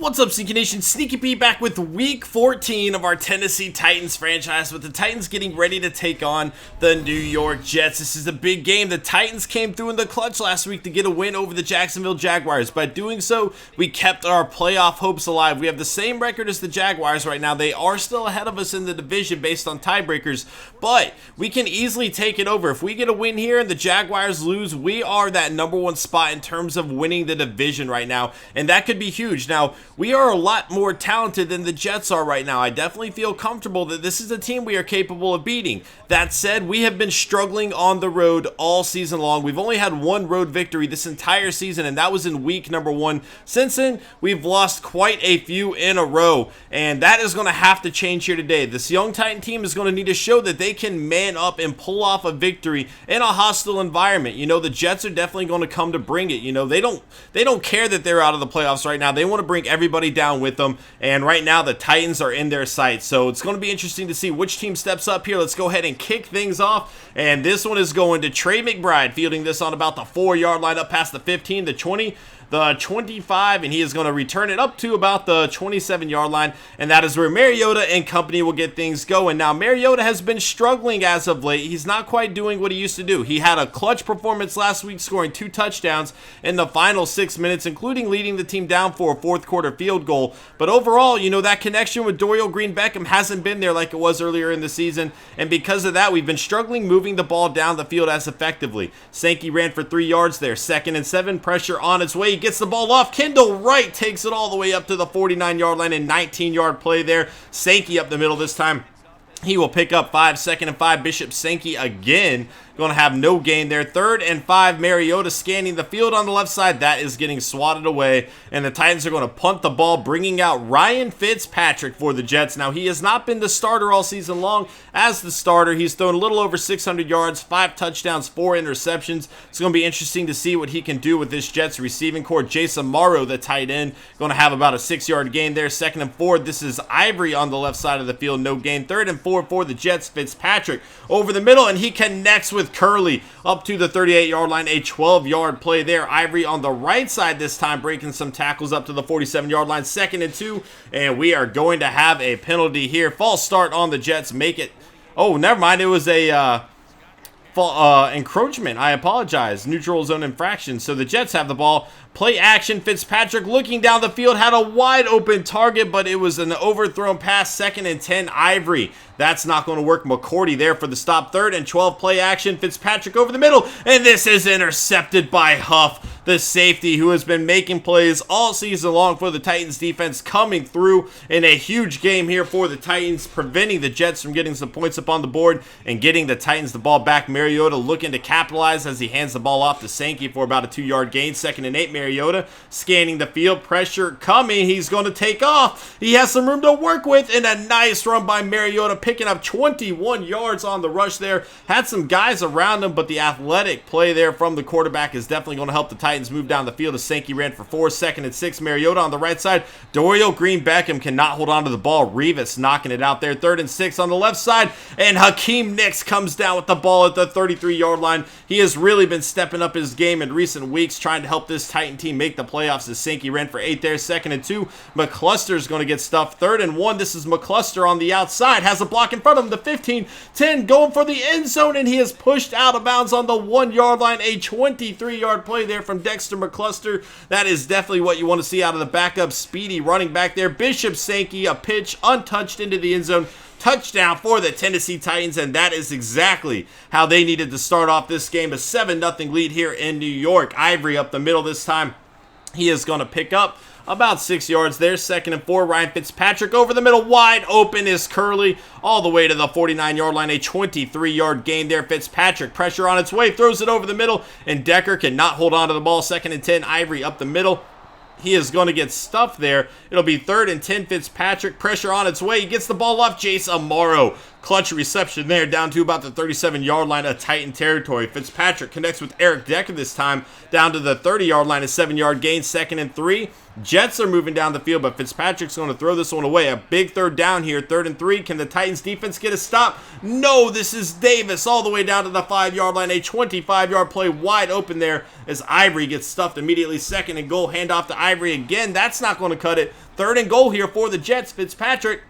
What's up, Sneaky Nation? Sneaky P back with week 14 of our Tennessee Titans franchise, with the Titans getting ready to take on the New York Jets. This is a big game. The Titans came through in the clutch last week to get a win over the Jacksonville Jaguars. By doing so, we kept our playoff hopes alive. We have the same record as the Jaguars right now. They are still ahead of us in the division based on tiebreakers, but we can easily take it over. If we get a win here and the Jaguars lose, we are that #1 spot in terms of winning the division right now, and that could be huge. Now, we are a lot more talented than the Jets are right now. I definitely feel comfortable that this is a team we are capable of beating. That said, we have been struggling on the road all season long. We've only had one road victory this entire season, and that was in week #1. Since then, we've lost quite a few in a row, and that is going to have to change here today. This young Titan team is going to need to show that they can man up and pull off a victory in a hostile environment. You know, the Jets are definitely going to come to bring it. You know, they don't care that they're out of the playoffs right now. They want to bring everybody down with them, and right now the Titans are in their sights, so it's going to be interesting to see which team steps up here. Let's go ahead and kick things off, and this one is going to Trey McBride, fielding this on about the 4-yard line, up past the 15, the 20, the 25, and he is going to return it up to about the 27-yard line, and that is where Mariota and company will get things going. Now, Mariota has been struggling as of late. He's not quite doing what he used to do. He had a clutch performance last week, scoring 2 touchdowns in the final 6 minutes, including leading the team down for a fourth-quarter field goal. But overall, you know, that connection with Dorial Green-Beckham hasn't been there like it was earlier in the season, and because of that, we've been struggling moving the ball down the field as effectively. Sankey ran for 3 yards there. 2nd and 7, pressure on its way. Gets the ball off. Kendall Wright takes it all the way up to the 49-yard line, and 19-yard play there. Sankey up the middle this time. He will pick up 5. 2nd and 5. Bishop Sankey again going to have no gain there. 3rd and 5. Mariota scanning the field on the left side. That is getting swatted away, and the Titans are going to punt the ball, bringing out Ryan Fitzpatrick for the Jets. Now, he has not been the starter all season long. As the starter, he's thrown a little over 600 yards, 5 touchdowns, 4 interceptions. It's going to be interesting to see what he can do with this Jets receiving core. Jason Morrow, the tight end, going to have about a 6-yard gain there. 2nd and 4. This is Ivory on the left side of the field, no gain. 3rd and 4 for the Jets. Fitzpatrick over the middle, and he connects with Curley up to the 38-yard line. A 12-yard play there. Ivory on the right side this time, breaking some tackles up to the 47-yard line. 2nd and 2, and we are going to have a penalty here. False start on the Jets. Make it. Oh, never mind. It was a encroachment. I apologize. Neutral zone infraction. So the Jets have the ball. Play action. Fitzpatrick looking down the field, had a wide open target, but it was an overthrown pass. 2nd and 10. Ivory. That's not going to work. McCourty there for the stop. 3rd and 12. Play action. Fitzpatrick over the middle, and this is intercepted by Huff, the safety, who has been making plays all season long for the Titans defense, coming through in a huge game here for the Titans, preventing the Jets from getting some points up on the board and getting the Titans the ball back. Mariota looking to capitalize as he hands the ball off to Sankey for about a 2-yard gain. 2nd and 8. Mariota scanning the field. Pressure coming. He's going to take off. He has some room to work with, and a nice run by Mariota, picking up 21 yards on the rush there. Had some guys around him, but the athletic play there from the quarterback is definitely going to help the Titans move down the field as Sankey ran for 4. 2nd and 6. Mariota on the right side. Dorial Green-Beckham cannot hold on to the ball. Revis knocking it out there. 3rd and 6 on the left side, and Hakeem Nicks comes down with the ball at the 33-yard line. He has really been stepping up his game in recent weeks, trying to help this Titan team make the playoffs as Sankey ran for 8 there. 2nd and 2. McCluster's going to get stuffed. 3rd and 1. This is McCluster on the outside. Has a block in front of him. The 15. 10 going for the end zone, and he is pushed out of bounds on the 1-yard line. A 23-yard play there from Dexter McCluster. That is definitely what you want to see out of the backup speedy running back there. Bishop Sankey, a pitch untouched into the end zone. Touchdown for the Tennessee Titans, and that is exactly how they needed to start off this game. A 7-0 lead here in New York. Ivory up the middle this time. He is going to pick up about 6 yards there. 2nd and 4. Ryan Fitzpatrick over the middle. Wide open is Curley all the way to the 49-yard line. A 23-yard gain there. Fitzpatrick, pressure on its way, throws it over the middle, and Decker cannot hold on to the ball. 2nd and 10. Ivory up the middle. He is going to get stuffed there. It'll be 3rd and 10. Fitzpatrick, pressure on its way. He gets the ball off. Jason Morrow, clutch reception there, down to about the 37-yard line of Titan territory. Fitzpatrick connects with Eric Decker this time, down to the 30-yard line. A 7-yard gain. 2nd and 3. Jets are moving down the field, but Fitzpatrick's going to throw this one away. A big third down here, 3rd and 3. Can the Titans defense get a stop? No, this is Davis all the way down to the 5-yard line. A 25-yard play wide open there as Ivory gets stuffed immediately. 2nd and goal, handoff to Ivory again. That's not going to cut it. 3rd and goal here for the Jets. Fitzpatrick.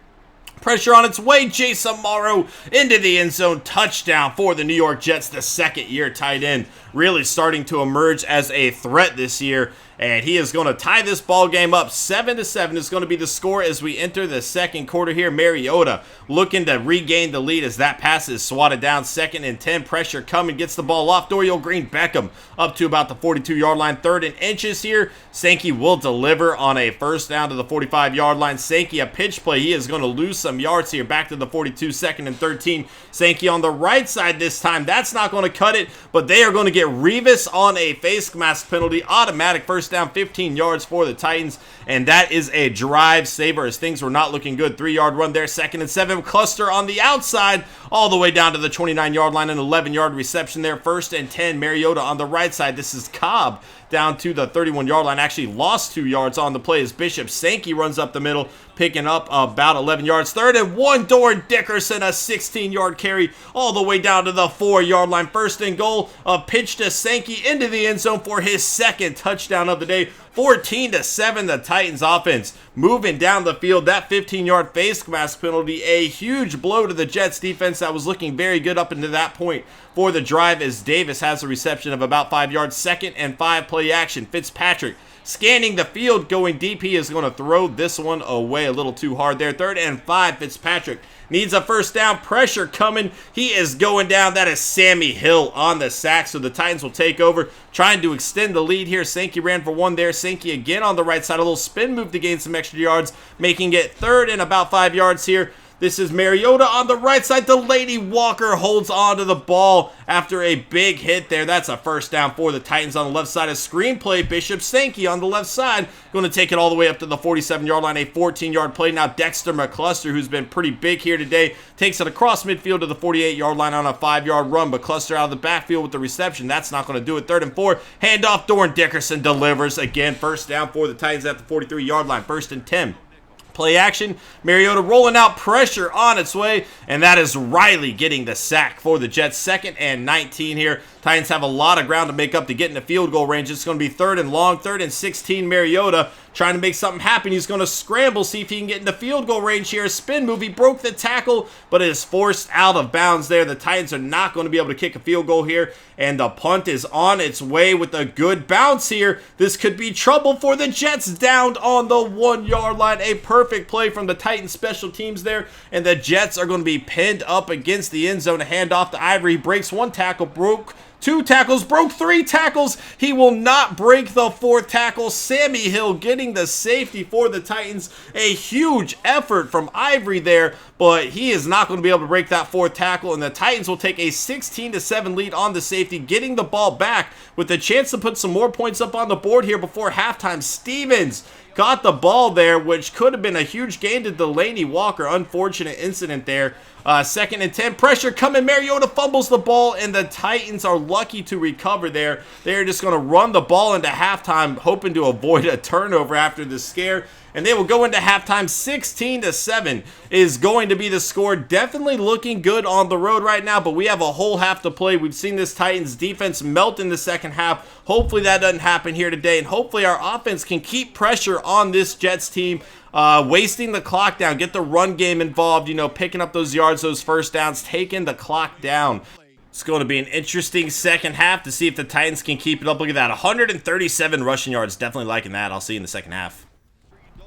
Pressure on its way. Jason Morrow into the end zone. Touchdown for the New York Jets. The 2nd-year tight end really starting to emerge as a threat this year. And he is going to tie this ball game up. 7-7 is going to be the score as we enter the 2nd quarter here. Mariota looking to regain the lead as that pass is swatted down. 2nd and 10. Pressure coming. Gets the ball off. Dorial Green-Beckham up to about the 42-yard line. 3rd and inches here. Sankey will deliver on a first down to the 45-yard line. Sankey, a pitch play. He is going to lose some yards here. Back to the 42. 2nd and 13. Sankey on the right side this time. That's not going to cut it, but they are going to get Revis on a face mask penalty. Automatic first down, 15 yards for the Titans, and that is a drive saver as things were not looking good. 3-yard run there. 2nd and 7. Cluster on the outside all the way down to the 29-yard line. An 11-yard reception there. 1st and 10. Mariota on the right side. This is Cobb down to the 31-yard line. Actually lost 2 yards on the play as Bishop Sankey runs up the middle, picking up about 11 yards. 3rd and 1. Doran Dickerson, a 16-yard carry all the way down to the 4-yard line. 1st and goal. A pitch to Sankey into the end zone for his 2nd touchdown of the day. 14-7, the Titans offense moving down the field. That 15-yard face mask penalty, a huge blow to the Jets defense that was looking very good up until that point for the drive as Davis has a reception of about 5 yards. 2nd and 5, play action. Fitzpatrick scanning the field, going deep. He is going to throw this one away a little too hard there. 3rd and 5, Fitzpatrick needs a first down. Pressure coming. He is going down. That is Sammy Hill on the sack, so the Titans will take over, trying to extend the lead here. Sankey ran for 1 there. Sankey again on the right side. A little spin move to gain some extra yards, making it 3rd and about 5 yards here. This is Mariota on the right side. Delaney Walker holds on to the ball after a big hit there. That's a first down for the Titans on the left side. A screenplay. Bishop Sankey on the left side. Going to take it all the way up to the 47-yard line. A 14-yard play. Now Dexter McCluster, who's been pretty big here today, takes it across midfield to the 48-yard line on a 5-yard run. But Cluster out of the backfield with the reception. That's not going to do it. 3rd and 4. Handoff. Doran Dickerson delivers again. First down for the Titans at the 43-yard line. 1st and 10. Play action. Mariota rolling out, pressure on its way, and that is Riley getting the sack for the Jets. 2nd and 19 here. Titans have a lot of ground to make up to get in the field goal range. It's going to be 3rd and long. 3rd and 16. Mariota trying to make something happen. He's going to scramble, see if he can get into field goal range here. Spin move. He broke the tackle, but it is forced out of bounds there. The Titans are not going to be able to kick a field goal here, and the punt is on its way with a good bounce here. This could be trouble for the Jets down on the 1-yard line. A perfect play from the Titans special teams there, and the Jets are going to be pinned up against the end zone. A handoff to Ivory. Breaks 1 tackle, broke 2 tackles, broke 3 tackles. He will not break the 4th tackle. Sammy Hill getting the safety for the Titans. A huge effort from Ivory there, but he is not going to be able to break that 4th tackle, and the Titans will take a 16-7 lead on the safety, getting the ball back with a chance to put some more points up on the board here before halftime. Stevens got the ball there, which could have been a huge gain to Delaney Walker. Unfortunate incident there. 2nd and 10. Pressure coming. Mariota fumbles the ball, and the Titans are lucky to recover there. They're just going to run the ball into halftime, hoping to avoid a turnover after the scare. And they will go into halftime. 16-7 is going to be the score. Definitely looking good on the road right now, but we have a whole half to play. We've seen this Titans defense melt in the second half. Hopefully that doesn't happen here today, and hopefully our offense can keep pressure on this Jets team. Wasting the clock down, get the run game involved, picking up those yards, those first downs, taking the clock down. It's going to be an interesting second half to see if the Titans can keep it up. Look at that, 137 rushing yards. Definitely liking that. I'll see you in the second half.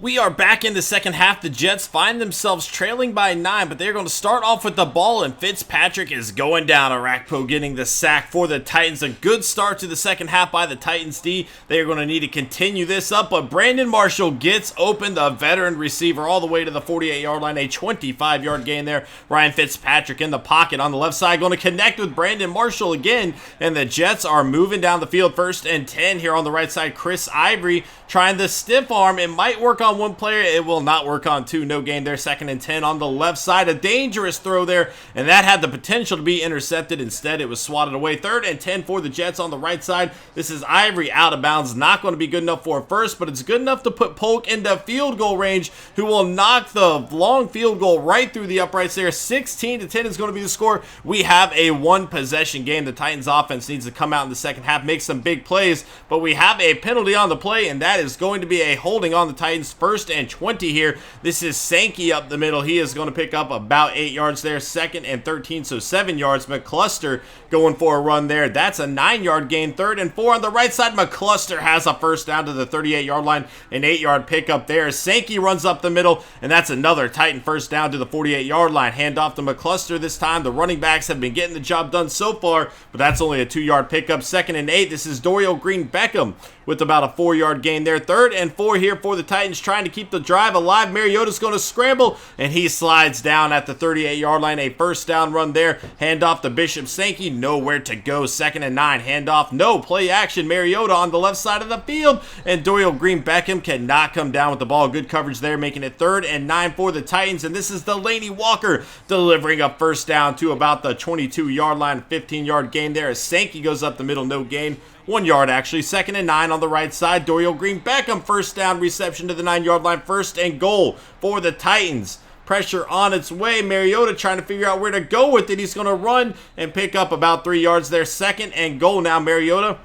We are back in the second half. The Jets find themselves trailing by 9, but they're going to start off with the ball, and Fitzpatrick is going down. Arakpo getting the sack for the Titans. A good start to the second half by the Titans D. They are going to need to continue this up, but Brandon Marshall gets open, the veteran receiver, all the way to the 48-yard line. A 25-yard gain there. Ryan Fitzpatrick in the pocket on the left side, going to connect with Brandon Marshall again, and the Jets are moving down the field. 1st and 10 here on the right side. Chris Ivory trying the stiff arm. It might work on one player. It will not work on two. No gain there. 2nd and 10 on the left side. A dangerous throw there, and that had the potential to be intercepted. Instead, it was swatted away. 3rd and 10 for the Jets on the right side. This is Ivory out of bounds. Not going to be good enough for a first, but it's good enough to put Polk into field goal range, who will knock the long field goal right through the uprights there. 16 to 10 is going to be the score. We have a one-possession game. The Titans offense needs to come out in the second half, make some big plays, but we have a penalty on the play, and that is going to be a holding on the Titans. 1st and 20 here. This is Sankey up the middle. He is going to pick up about 8 yards there. 2nd and 13, so 7 yards. McCluster going for a run there. That's a 9-yard gain. 3rd and 4 on the right side. McCluster has a first down to the 38-yard line. An 8-yard pickup there. Sankey runs up the middle, and that's another Titan first down to the 48-yard line. Hand off to McCluster this time. The running backs have been getting the job done so far, but that's only a 2-yard pickup. 2nd and 8. This is Dorial Green-Beckham with about a 4-yard gain there. 3rd and 4 here for the Titans, trying to keep the drive alive. Mariota's going to scramble, and he slides down at the 38-yard line. A first down run there. Hand off to Bishop Sankey. Nowhere to go. 2nd and 9. Hand off. No play action. Mariota on the left side of the field, and Dorial Green-Beckham cannot come down with the ball. Good coverage there, making it 3rd and 9 for the Titans, and this is Delaney Walker delivering a first down to about the 22-yard line. 15-yard gain there as Sankey goes up the middle. No gain. 1 yard actually. 2nd and 9 on the right side. Dorial Green-Beckham first down reception to the 9-yard line. 1st and goal for the Titans. Pressure on its way. Mariota trying to figure out where to go with it. He's going to run and pick up about 3 yards there. 2nd and goal now. Mariota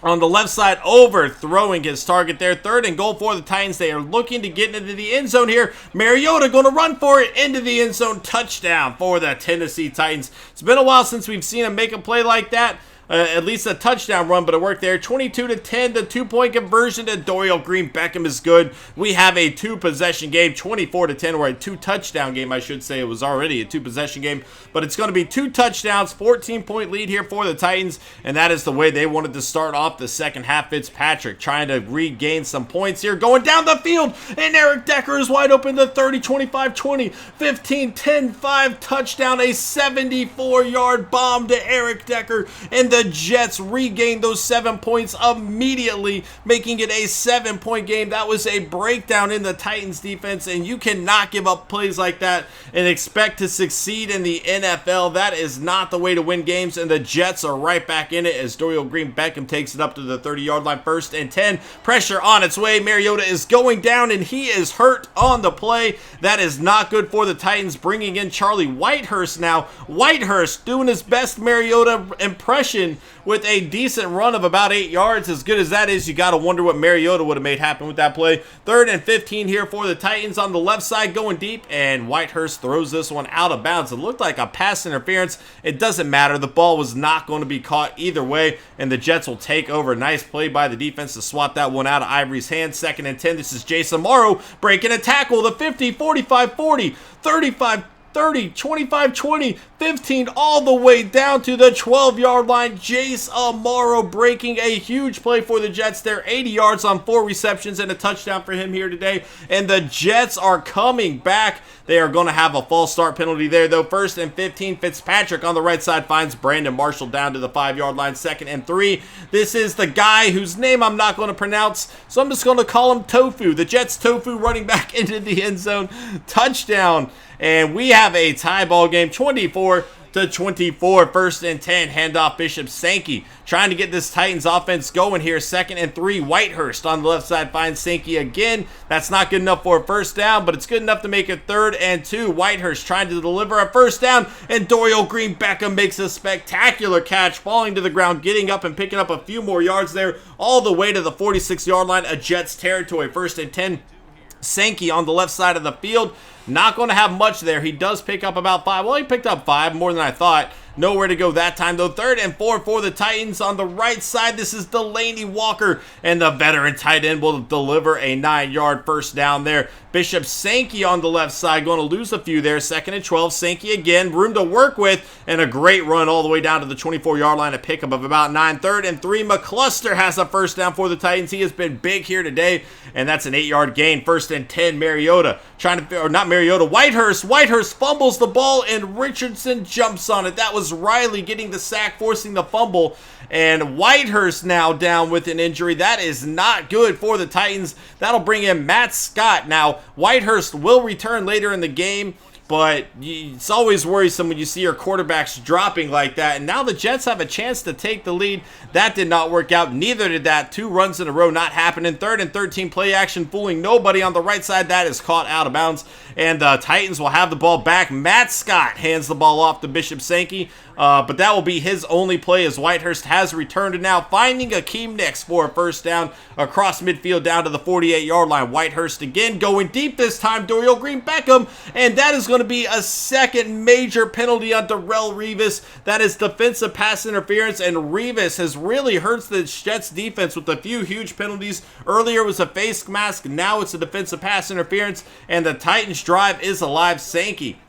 on the left side, overthrowing his target there. 3rd and goal for the Titans. They are looking to get into the end zone here. Mariota going to run for it into the end zone. Touchdown for the Tennessee Titans. It's been a while since we've seen him make a play like that. At least a touchdown run, but it worked there. 22 to 10, the 2-point conversion to Dorial Green-Beckham is good. We have a 2-possession game, 24 to 10, or a 2-touchdown game, I should say. It was already a 2-possession game, but it's going to be 2 touchdowns, 14-point lead here for the Titans, and that is the way they wanted to start off the second half. Fitzpatrick trying to regain some points here, going down the field, and Eric Decker is wide open. The 30, 25, 20, 15, 10, 5 touchdown, a 74-yard bomb to Eric Decker, and the Jets regained those 7 points immediately, making it a 7-point game. That was a breakdown in the Titans defense, and you cannot give up plays like that and expect to succeed in the NFL. That is not the way to win games, and the Jets are right back in it as Dorial Green-Beckham takes it up to the 30-yard line. 1st and 10. Pressure on its way. Mariota is going down, and he is hurt on the play. That is not good for the Titans, bringing in Charlie Whitehurst now. Whitehurst doing his best Mariota impression with a decent run of about 8 yards. As good as that is, you got to wonder what Mariota would have made happen with that play. 3rd and 15 here for the Titans on the left side, going deep, and Whitehurst throws this one out of bounds. It looked like a pass interference. It doesn't matter. The ball was not going to be caught either way, and the Jets will take over. Nice play by the defense to swat that one out of Ivory's hands. 2nd and 10. This is Jason Morrow breaking a tackle. The 50, 45, 40, 35, 30, 25, 20, 15, all the way down to the 12-yard line. Jace Amaro breaking a huge play for the Jets there. 80 yards on 4 receptions and a touchdown for him here today. And the Jets are coming back. They are going to have a false start penalty there, though. 1st and 15. Fitzpatrick on the right side finds Brandon Marshall down to the 5-yard line. 2nd and 3. This is the guy whose name I'm not going to pronounce, so I'm just going to call him Tofu. The Jets Tofu running back into the end zone. Touchdown. And we have a tie ball game, 24 to 24. 1st and 10. Handoff Bishop Sankey trying to get this Titans offense going here. 2nd and 3. Whitehurst on the left side finds Sankey again. That's not good enough for a first down, but it's good enough to make it 3rd and 2. Whitehurst trying to deliver a first down, and Dorial Green-Beckham makes a spectacular catch, falling to the ground, getting up and picking up a few more yards there, all the way to the 46-yard line of Jets territory. 1st and 10. Sankey on the left side of the field. Not going to have much there. He does pick up about 5. Well, he picked up 5, more than I thought. Nowhere to go that time, though. 3rd and 4 for the Titans on the right side. This is Delaney Walker, and the veteran tight end will deliver a 9-yard first down there. Bishop Sankey on the left side, going to lose a few there. 2nd and 12. Sankey again, room to work with, and a great run all the way down to the 24-yard line, a pickup of about 9. 3rd and 3. McCluster has a first down for the Titans. He has been big here today, and that's an 8-yard gain. 1st and 10. Mariota trying to, or not Mariota, Whitehurst. Whitehurst fumbles the ball, and Richardson jumps on it. That was was Riley getting the sack, forcing the fumble. And Whitehurst now down with an injury. That is not good for the Titans. That'll bring in Matt Scott. Now, Whitehurst will return later in the game, but it's always worrisome when you see your quarterbacks dropping like that. And now the Jets have a chance to take the lead. That did not work out. Neither did that. 2 runs in a row not happening. 3rd and 13, play action, fooling nobody on the right side. That is caught out of bounds. And the Titans will have the ball back. Matt Scott hands the ball off to Bishop Sankey. But that will be his only play as Whitehurst has returned, and now finding xxSnEaKyPxx for a first down across midfield down to the 48-yard line. Whitehurst again going deep this time, Dorial Green-Beckham, and that is going to be a second major penalty on Darrelle Revis. That is defensive pass interference, and Revis has really hurt the Jets defense with a few huge penalties. Earlier was a face mask, now it's a defensive pass interference, and the Titans drive is alive. Sankey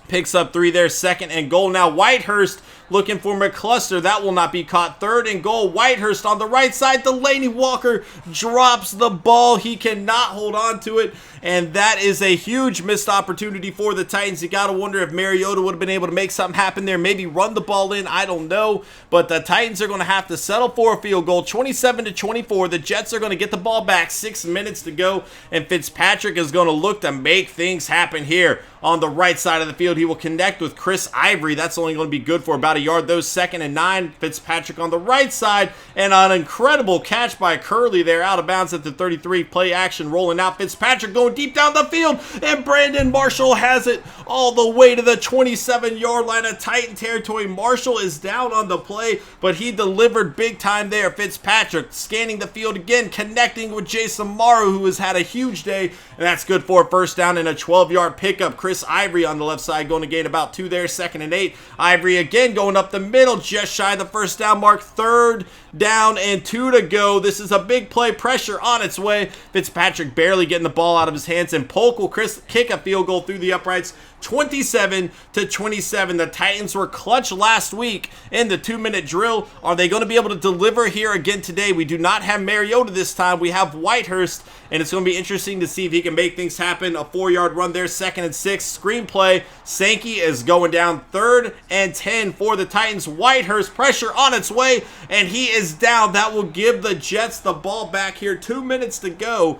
picks up 3 there, 2nd and goal. Now Whitehurst looking for McCluster. That will not be caught. 3rd and goal. Whitehurst on the right side. Delaney Walker drops the ball. He cannot hold on to it. And that is a huge missed opportunity for the Titans. You got to wonder if Mariota would have been able to make something happen there. Maybe run the ball in. I don't know. But the Titans are going to have to settle for a field goal. 27-24. The Jets are going to get the ball back. 6 minutes to go. And Fitzpatrick is going to look to make things happen here on the right side of the field. He will connect with Chris Ivory. That's only going to be good for about a yard, though. 2nd and 9. Fitzpatrick on the right side. And an incredible catch by Curley there out of bounds at the 33. Play action rolling out. Fitzpatrick going deep down the field, and Brandon Marshall has it all the way to the 27-yard line of Titan territory. Marshall is down on the play, but he delivered big time there. Fitzpatrick scanning the field again, connecting with Jason Morrow, who has had a huge day, and that's good for a first down and a 12-yard pickup. Chris Ivory on the left side going to gain about 2 there. 2nd and 8. Ivory again going up the middle, just shy of the first down mark. 3rd down and 2 to go. This is a big play, pressure on its way. Fitzpatrick barely getting the ball out of his hands, and Polk will kick a field goal through the uprights. 27-27. The Titans were clutch last week in the 2-minute drill. Are they going to be able to deliver here again today? We do not have Mariota this time. We have Whitehurst, and it's going to be interesting to see if he can make things happen. A 4-yard run there, 2nd and 6. Screenplay. Sankey is going down. 3rd and 10 for the Titans. Whitehurst, pressure on its way, and he is down. That will give the Jets the ball back here. 2 minutes to go.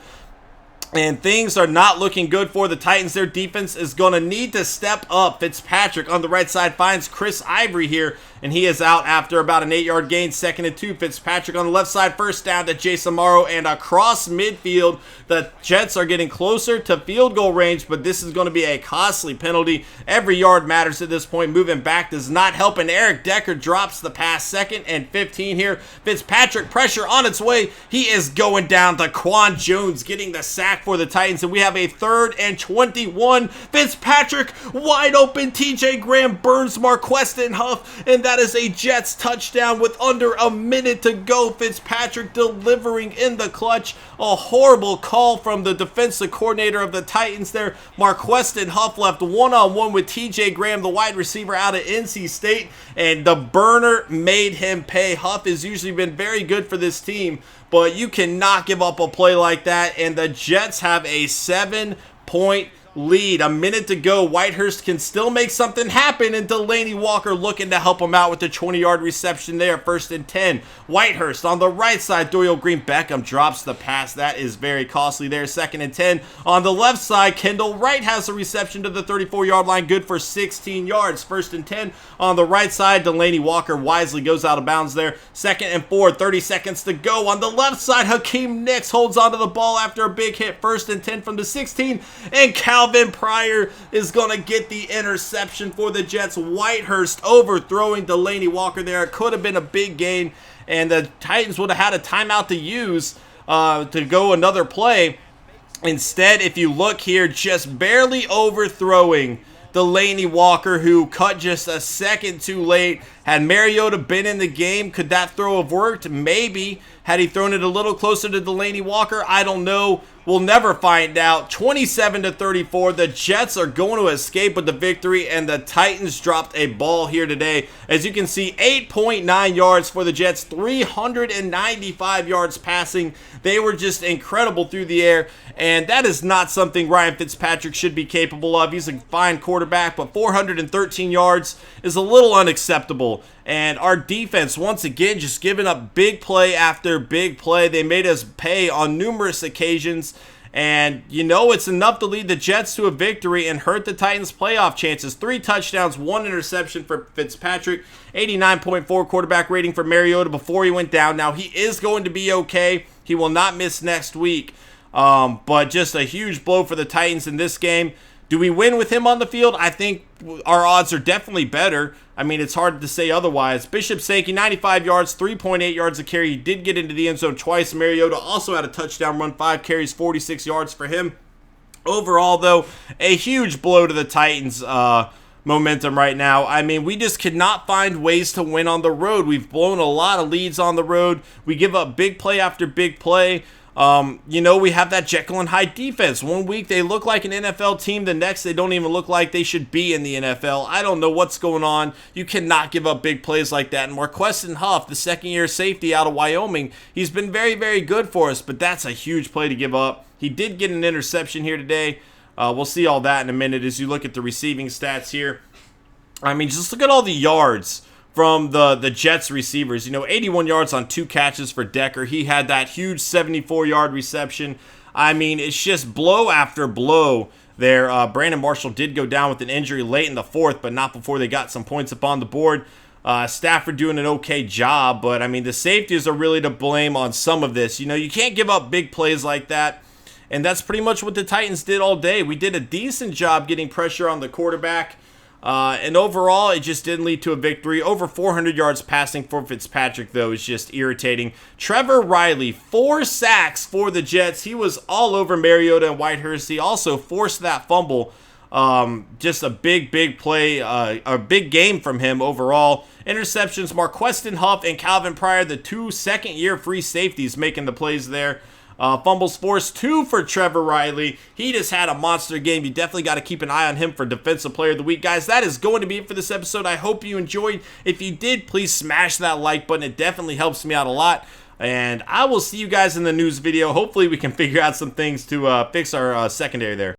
And things are not looking good for the Titans. Their defense is going to need to step up. Fitzpatrick on the right side finds Chris Ivory here, and he is out after about an 8-yard gain. 2nd and 2. Fitzpatrick on the left side, first down to Jason Morrow, and across midfield. The Jets are getting closer to field goal range, but this is going to be a costly penalty. Every yard matters at this point. Moving back does not help, and Eric Decker drops the pass. 2nd and 15 here. Fitzpatrick, pressure on its way. He is going down. Daquan Jones getting the sack for the Titans, and we have a 3rd and 21. Fitzpatrick wide open. TJ Graham burns Marquestin Huff, and that is a Jets touchdown with under a minute to go. Fitzpatrick delivering in the clutch. A horrible call from the defensive coordinator of the Titans there. Marquestin Huff left one-on-one with TJ Graham, the wide receiver out of NC State, and the burner made him pay. Huff has usually been very good for this team, but you cannot give up a play like that, and the Jets have a 7-point lead. A minute to go. Whitehurst can still make something happen, and Delaney Walker looking to help him out with the 20-yard reception there. 1st and 10. Whitehurst on the right side. Dorial Green-Beckham drops the pass. That is very costly there. 2nd and 10. On the left side, Kendall Wright has a reception to the 34-yard line. Good for 16 yards. 1st and 10. On the right side, Delaney Walker wisely goes out of bounds there. 2nd and 4. 30 seconds to go. On the left side, Hakeem Nicks holds onto the ball after a big hit. 1st and 10 from the 16. And Calvin Pryor is going to get the interception for the Jets. Whitehurst overthrowing Delaney Walker there. It could have been a big gain, and the Titans would have had a timeout to use to go another play. Instead, if you look here, just barely overthrowing Delaney Walker, who cut just a second too late. Had Mariota been in the game, could that throw have worked? Maybe. Had he thrown it a little closer to Delaney Walker? I don't know. We'll never find out. 27-34. The Jets are going to escape with the victory, and the Titans dropped a ball here today. As you can see, 8.9 yards for the Jets, 395 yards passing. They were just incredible through the air, and that is not something Ryan Fitzpatrick should be capable of. He's a fine quarterback, but 413 yards is a little unacceptable. And our defense, once again, just giving up big play after big play. They made us pay on numerous occasions. And, you know, it's enough to lead the Jets to a victory and hurt the Titans' playoff chances. 3 touchdowns, 1 interception for Fitzpatrick. 89.4 quarterback rating for Mariota before he went down. Now, he is going to be okay. He will not miss next week. But just a huge blow for the Titans in this game. Do we win with him on the field? I think our odds are definitely better. I mean, it's hard to say otherwise. Bishop Sankey, 95 yards, 3.8 yards a carry. He did get into the end zone twice. Mariota also had a touchdown run, 5 carries, 46 yards for him. Overall, though, a huge blow to the Titans' momentum right now. I mean, we just could not find ways to win on the road. We've blown a lot of leads on the road. We give up big play after big play. You know, we have that Jekyll and Hyde defense. One week they look like an NFL team, the next they don't even look like they should be in the NFL. I don't know what's going on. You cannot give up big plays like that. And Marquestin Huff, the second-year safety out of Wyoming, he's been very, very good for us, but that's a huge play to give up. He did get an interception here today. We'll see all that in a minute as you look at the receiving stats here. I mean, just look at all the yards from the Jets receivers. You know, 81 yards on 2 catches for Decker. He had that huge 74-yard reception. I mean, it's just blow after blow there. Brandon Marshall did go down with an injury late in the 4th, but not before they got some points up on the board. Stafford doing an okay job, but I mean, the safeties are really to blame on some of this. You know, you can't give up big plays like that, and that's pretty much what the Titans did all day. We did a decent job getting pressure on the quarterback. And overall, it just didn't lead to a victory. Over 400 yards passing for Fitzpatrick, though, is just irritating. Trevor Riley, 4 sacks for the Jets. He was all over Mariota and Whitehurst. He also forced that fumble. Just a big, big play, a big game from him overall. Interceptions, Marquestin Huff and Calvin Pryor, the 2 second-year free safeties making the plays there. Fumbles forced 2 for Trevor Riley. He just had a monster game. You definitely got to keep an eye on him for Defensive Player of the Week. Guys, that is going to be it for this episode. I hope you enjoyed. If you did, please smash that like button. It definitely helps me out a lot. And I will see you guys in the news video. Hopefully we can figure out some things to fix our secondary there.